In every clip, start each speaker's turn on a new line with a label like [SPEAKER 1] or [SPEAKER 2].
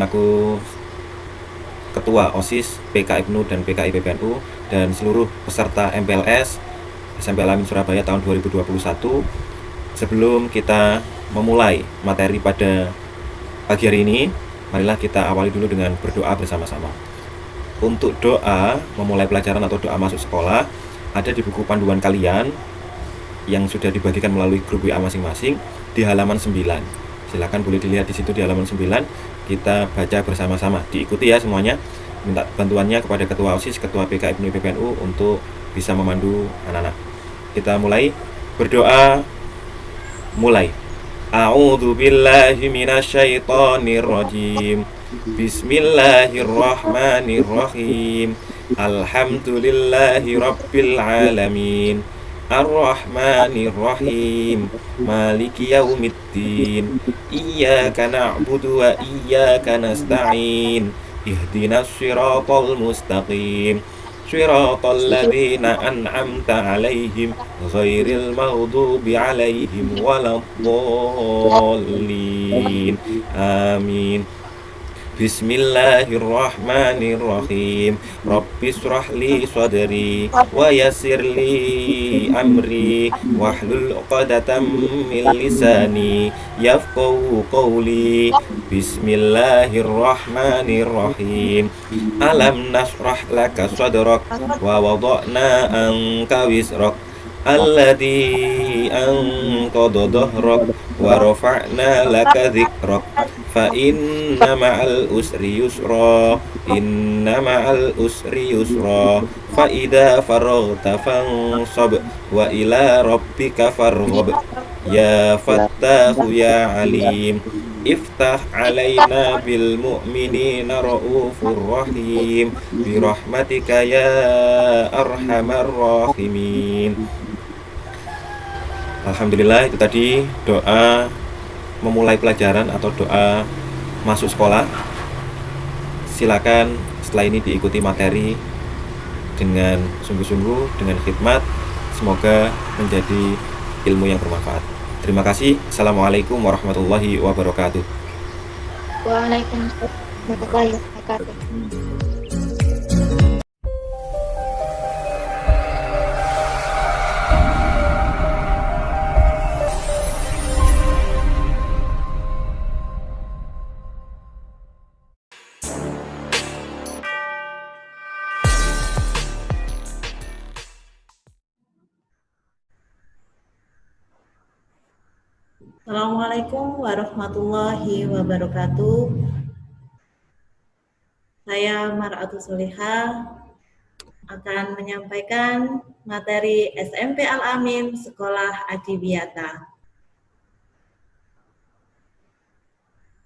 [SPEAKER 1] aku Ketua OSIS PK IPNU dan PKI PPNU dan seluruh peserta MPLS SMP Al-Amin Surabaya tahun 2021. Sebelum kita memulai materi pada pagi hari ini, marilah kita awali dulu dengan berdoa bersama-sama. Untuk doa memulai pelajaran atau doa masuk sekolah ada di buku panduan kalian yang sudah dibagikan melalui grup WA masing-masing di halaman 9. Silakan boleh dilihat di situ di halaman 9. Kita baca bersama-sama. Diikuti ya semuanya. Minta bantuannya kepada Ketua OSIS, Ketua PK IPNU PPNU untuk bisa memandu anak-anak. Kita mulai berdoa. Mulai. A'udzu billahi minasyaitonir rajim. Bismillahirrahmanirrahim. Alhamdulillahi rabbil alamin. Ar-Rahmanir-Rahim. Maliki yaumiddin. Iyyaka na'budu wa iyyaka nasta'in. Ihdinas siratal mustaqim. Siratal ladzina an'amta 'alaihim ghairil maghdubi 'alaihim waladdallin. Amin. Bismillahirrahmanirrahim. Rabbis shrahli sadri wa yassir li amri wahlul 'uqdatam min lisani yafqahu qawli. Bismillahirrahmanirrahim. Alam nashrah laka sadrak wa wada'na anka wizrak alladzi anqadha dhahrak wa rafa'na laka dzikrak fa inna ma'al usri yusra fa idza faraghta fansab wa ila rabbika farghab ya fattahu ya alim iftah alaina bil mu'minina raufur rahim bi rahmatika ya arhamar rahimin. Alhamdulillah, itu tadi doa memulai pelajaran atau doa masuk sekolah. Silakan setelah ini diikuti materi dengan sungguh-sungguh, dengan khidmat. Semoga menjadi ilmu yang bermanfaat. Terima kasih. Assalamualaikum warahmatullahi wabarakatuh.
[SPEAKER 2] Waalaikumsalam warahmatullahi wabarakatuh.
[SPEAKER 3] Assalamualaikum warahmatullahi wabarakatuh. Saya Mar'atus Solihah akan menyampaikan materi SMP Al-Amin Sekolah Adiwiyata.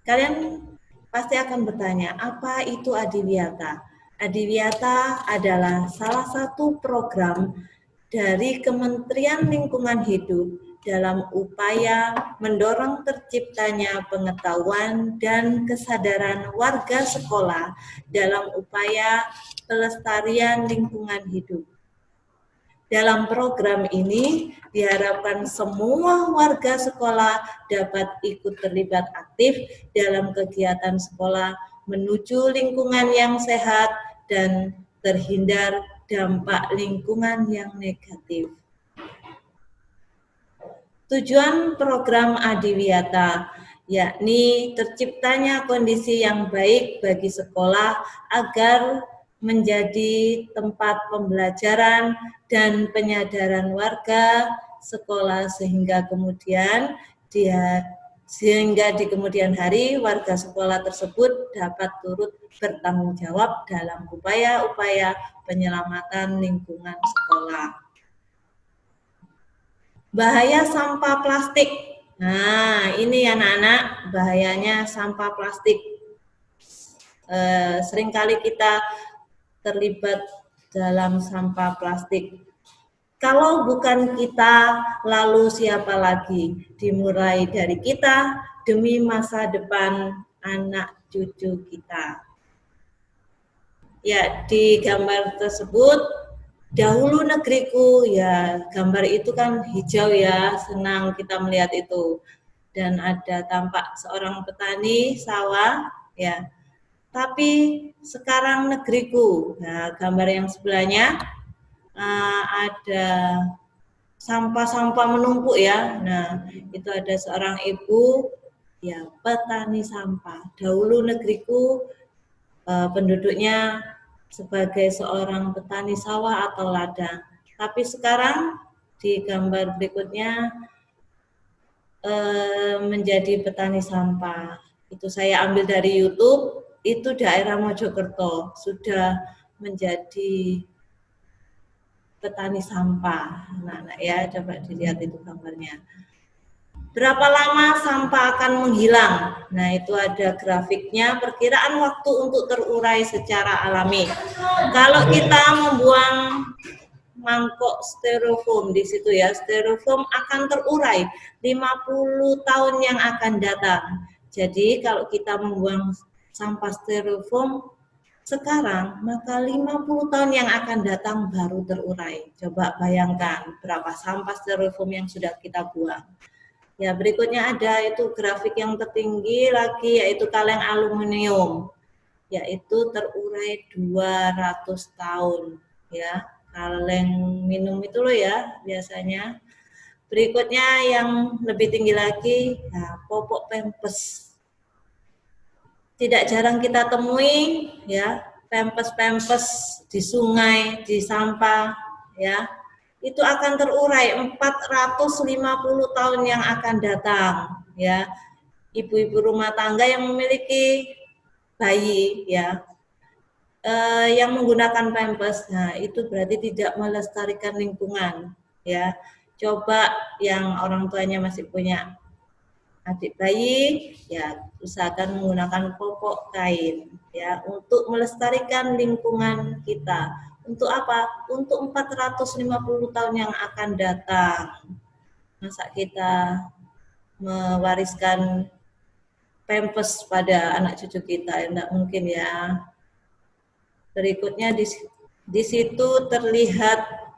[SPEAKER 3] Kalian pasti akan bertanya, apa itu Adiwiyata? Adiwiyata adalah salah satu program dari Kementerian Lingkungan Hidup dalam upaya mendorong terciptanya pengetahuan dan kesadaran warga sekolah dalam upaya pelestarian lingkungan hidup. Dalam program ini diharapkan semua warga sekolah dapat ikut terlibat aktif dalam kegiatan sekolah menuju lingkungan yang sehat dan terhindar dampak lingkungan yang negatif. Tujuan program Adiwiyata yakni terciptanya kondisi yang baik bagi sekolah agar menjadi tempat pembelajaran dan penyadaran warga sekolah sehingga di kemudian hari warga sekolah tersebut dapat turut bertanggung jawab dalam upaya-upaya penyelamatan lingkungan sekolah. Bahaya sampah plastik. Nah, ini anak-anak bahayanya sampah plastik. Seringkali kita terlibat dalam sampah plastik. Kalau bukan kita, lalu siapa lagi? Dimulai dari kita demi masa depan anak cucu kita. Ya, di gambar tersebut dahulu negeriku, ya gambar itu kan hijau ya, senang kita melihat itu. Dan ada tampak seorang petani sawah, ya Tapi sekarang negeriku, nah gambar yang sebelahnya ada sampah-sampah menumpuk ya. Nah, itu ada seorang ibu ya petani sampah. Dahulu negeriku penduduknya sebagai seorang petani sawah atau ladang. Tapi sekarang di gambar berikutnya menjadi petani sampah. Itu saya ambil dari YouTube, itu daerah Mojokerto sudah menjadi petani sampah. Nah, ya coba dilihat itu gambarnya. Berapa lama sampah akan menghilang? Nah, itu ada grafiknya, perkiraan waktu untuk terurai secara alami. Kalau kita membuang mangkok styrofoam di situ ya, styrofoam akan terurai 50 tahun yang akan datang. Jadi kalau kita membuang sampah styrofoam sekarang, maka 50 tahun yang akan datang baru terurai. Coba bayangkan berapa sampah styrofoam yang sudah kita buang. Ya, berikutnya ada itu grafik yang tertinggi lagi yaitu kaleng aluminium. Yaitu terurai 200 tahun ya. Kaleng minum itu loh ya biasanya. Berikutnya yang lebih tinggi lagi, nah, popok pempes. Tidak jarang kita temui ya, pempes-pempes di sungai, di sampah ya. Itu akan terurai 450 tahun yang akan datang ya. Ibu-ibu rumah tangga yang memiliki bayi ya, yang menggunakan pampers, nah itu berarti tidak melestarikan lingkungan ya. Coba yang orang tuanya masih punya adik bayi ya, usahakan menggunakan popok kain ya untuk melestarikan lingkungan kita. Untuk apa? Untuk 450 tahun yang akan datang. Masa kita mewariskan pampers pada anak cucu kita? Tidak mungkin ya. Berikutnya di situ terlihat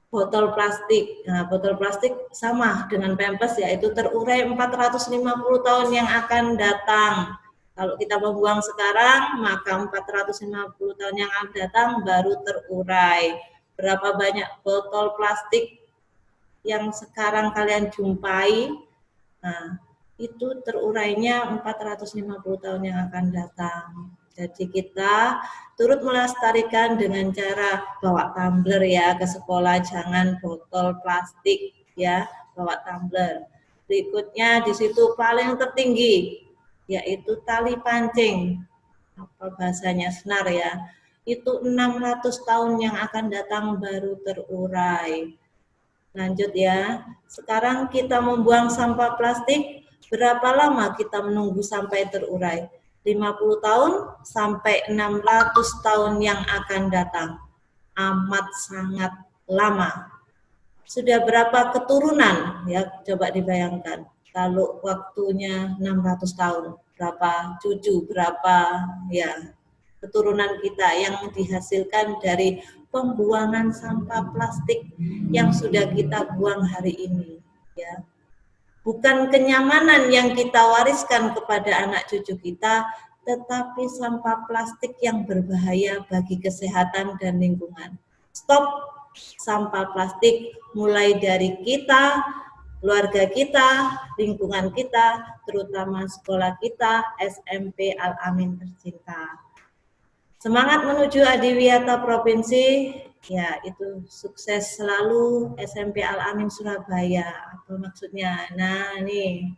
[SPEAKER 3] botol plastik. Nah, botol plastik sama dengan pampers yaitu terurai 450 tahun yang akan datang. Kalau kita membuang sekarang, maka 450 tahun yang akan datang baru terurai. Berapa banyak botol plastik yang sekarang kalian jumpai? Nah, itu terurainya 450 tahun yang akan datang. Jadi kita turut melestarikan dengan cara bawa tumbler ya ke sekolah, jangan botol plastik ya, bawa tumbler. Berikutnya di situ paling tertinggi yaitu tali pancing. Apa bahasanya, senar ya. Itu 600 tahun yang akan datang baru terurai. Lanjut ya. Sekarang kita membuang sampah plastik, berapa lama kita menunggu sampai terurai? 50 tahun sampai 600 tahun yang akan datang. Amat sangat lama. Sudah berapa keturunan? Ya, coba dibayangkan. Kalau waktunya 600 tahun, berapa cucu, berapa ya keturunan kita yang dihasilkan dari pembuangan sampah plastik yang sudah kita buang hari ini ya. Bukan kenyamanan yang kita wariskan kepada anak cucu kita, tetapi sampah plastik yang berbahaya bagi kesehatan dan lingkungan. Stop sampah plastik mulai dari kita, keluarga kita, lingkungan kita, terutama sekolah kita, SMP Al-Amin tercinta. Semangat menuju Adiwiyata Provinsi, ya itu sukses selalu SMP Al-Amin Surabaya. Apa maksudnya? Nah, nih.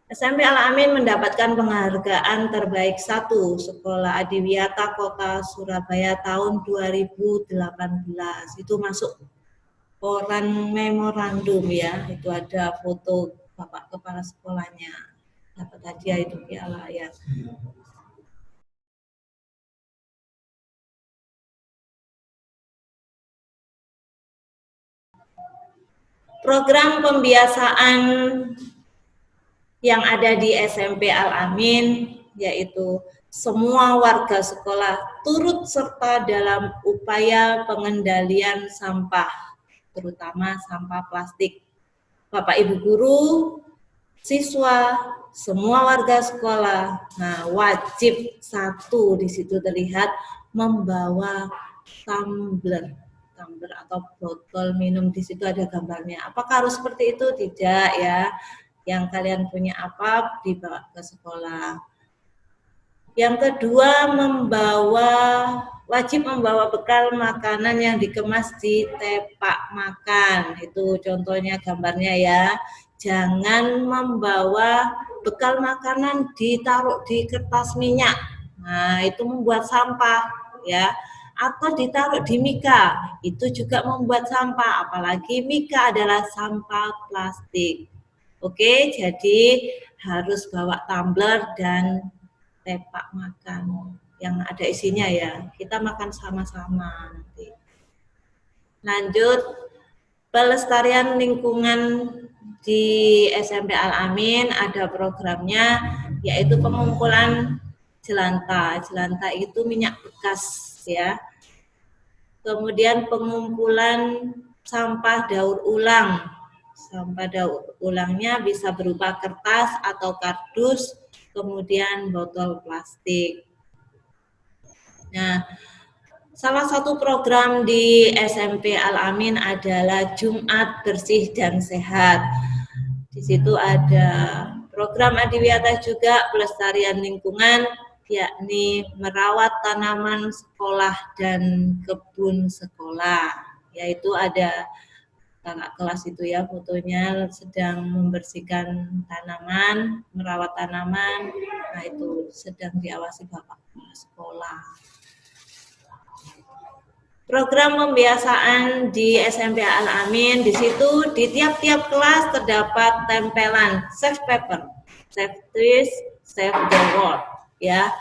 [SPEAKER 3] SMP Al-Amin mendapatkan penghargaan terbaik 1 Sekolah Adiwiyata Kota Surabaya tahun 2018. Itu masuk koran memorandum ya. Itu ada foto Bapak Kepala Sekolahnya. Dapat hadiah itu piala ya. Program pembiasaan yang ada di SMP Al-Amin yaitu semua warga sekolah turut serta dalam upaya pengendalian sampah, terutama sampah plastik. Bapak Ibu guru siswa, semua warga sekolah. Nah, wajib satu di situ terlihat membawa tumbler atau botol minum. Di situ ada gambarnya. Apakah harus seperti itu? Tidak ya. Yang kalian punya apa dibawa ke sekolah. Yang kedua, wajib membawa bekal makanan yang dikemas di tepak makan. Itu contohnya gambarnya ya. Jangan membawa bekal makanan ditaruh di kertas minyak. Nah, itu membuat sampah ya. Atau ditaruh di mika, itu juga membuat sampah. Apalagi mika adalah sampah plastik. Oke, jadi harus bawa tumbler dan tepak makan yang ada isinya ya. Kita makan sama-sama nanti. Lanjut, pelestarian lingkungan di SMP Al-Amin ada programnya yaitu pengumpulan jelantah. Jelantah itu minyak bekas ya. Kemudian pengumpulan sampah daur ulang. Sampah daur ulangnya bisa berupa kertas atau kardus, kemudian botol plastik. Nah, salah satu program di SMP Al-Amin adalah Jumat Bersih dan Sehat. Di situ ada program Adiwiyata juga pelestarian lingkungan, yakni merawat tanaman sekolah dan kebun sekolah. Yaitu ada kakak kelas itu ya fotonya sedang membersihkan tanaman, merawat tanaman. Nah, itu sedang diawasi Bapak Kepala Sekolah. Program pembiasaan di SMP Al-Amin, di situ di tiap-tiap kelas terdapat tempelan save paper, save trees, save the world, ya.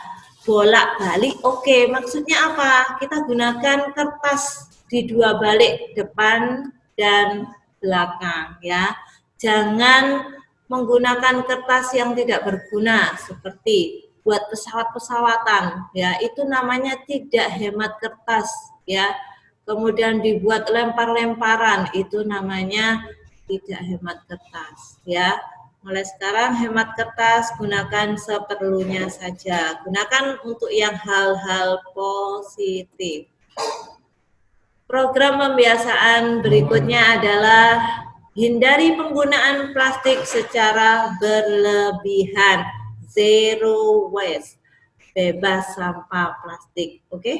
[SPEAKER 3] Bolak-balik, oke. Maksudnya apa? Kita gunakan kertas di dua balik, depan dan belakang, ya. Jangan menggunakan kertas yang tidak berguna seperti buat pesawat-pesawatan, ya. Itu namanya tidak hemat kertas, ya. Kemudian dibuat lempar-lemparan, itu namanya tidak hemat kertas, ya. Mulai sekarang hemat kertas, gunakan seperlunya saja. Gunakan untuk yang hal-hal positif. Program pembiasaan berikutnya adalah hindari penggunaan plastik secara berlebihan. Zero waste. Bebas sampah plastik. Oke?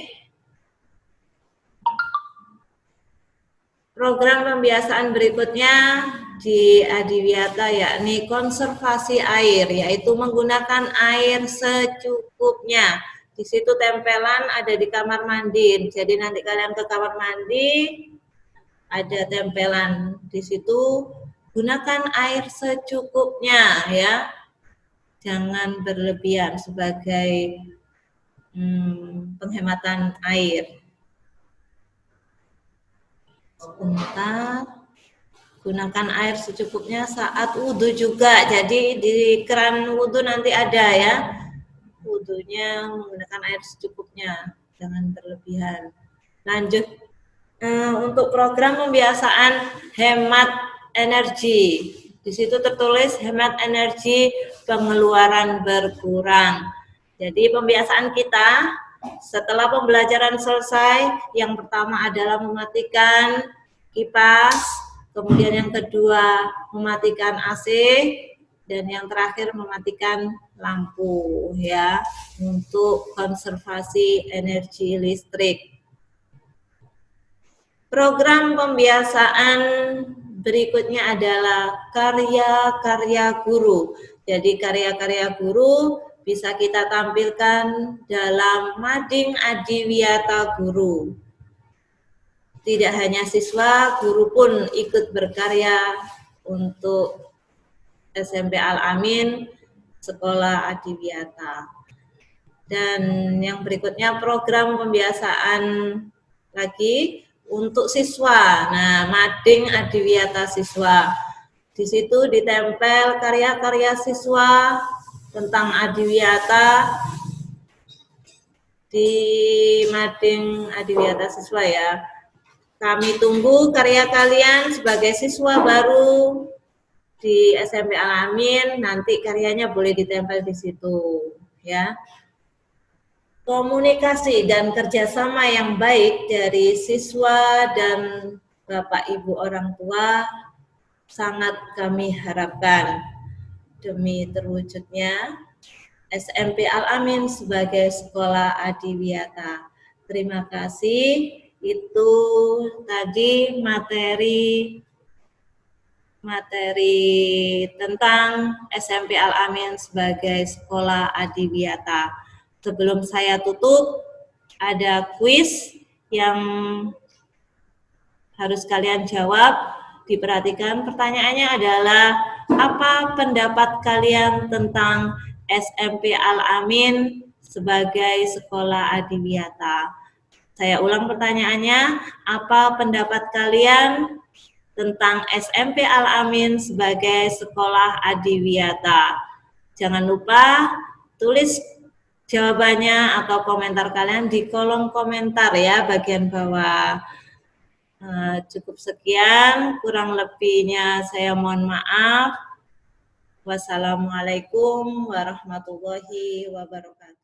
[SPEAKER 3] Program pembiasaan berikutnya di Adiwiyata yakni konservasi air, yaitu menggunakan air secukupnya. Di situ tempelan ada di kamar mandi. Jadi nanti kalian ke kamar mandi ada tempelan di situ, gunakan air secukupnya ya. Jangan berlebihan sebagai penghematan air. Sebentar, gunakan air secukupnya saat wudhu juga. Jadi di keran wudhu nanti ada ya, wudhunya menggunakan air secukupnya, jangan berlebihan. Lanjut, untuk program pembiasaan hemat energi. Di situ tertulis hemat energi, pengeluaran berkurang. Jadi pembiasaan kita setelah pembelajaran selesai, yang pertama adalah mematikan kipas, kemudian yang kedua mematikan AC, dan yang terakhir mematikan lampu ya, untuk konservasi energi listrik. Program pembiasaan berikutnya adalah karya-karya guru. Jadi karya-karya guru bisa kita tampilkan dalam Mading Adiwiyata Guru. Tidak hanya siswa, guru pun ikut berkarya untuk SMP Al-Amin, Sekolah Adiwiyata. Dan yang berikutnya program pembiasaan lagi untuk siswa. Nah, Mading Adiwiyata Siswa. Di situ ditempel karya-karya siswa tentang Adiwiyata di Mading Adiwiyata Siswa ya. Kami tunggu karya kalian sebagai siswa baru di SMP Al-Amin, nanti karyanya boleh ditempel di situ, ya. Komunikasi dan kerjasama yang baik dari siswa dan Bapak Ibu orang tua sangat kami harapkan demi terwujudnya SMP Al-Amin sebagai sekolah adiwiyata. Terima kasih. Itu tadi materi tentang SMP Al-Amin sebagai sekolah adiwiyata. Sebelum saya tutup, ada kuis yang harus kalian jawab. Diperhatikan, pertanyaannya adalah apa pendapat kalian tentang SMP Al-Amin sebagai sekolah adiwiyata? Saya ulang pertanyaannya, apa pendapat kalian tentang SMP Al-Amin sebagai sekolah adiwiyata? Jangan lupa tulis jawabannya atau komentar kalian di kolom komentar ya, bagian bawah. Cukup sekian, kurang lebihnya saya mohon maaf. Wassalamualaikum warahmatullahi wabarakatuh.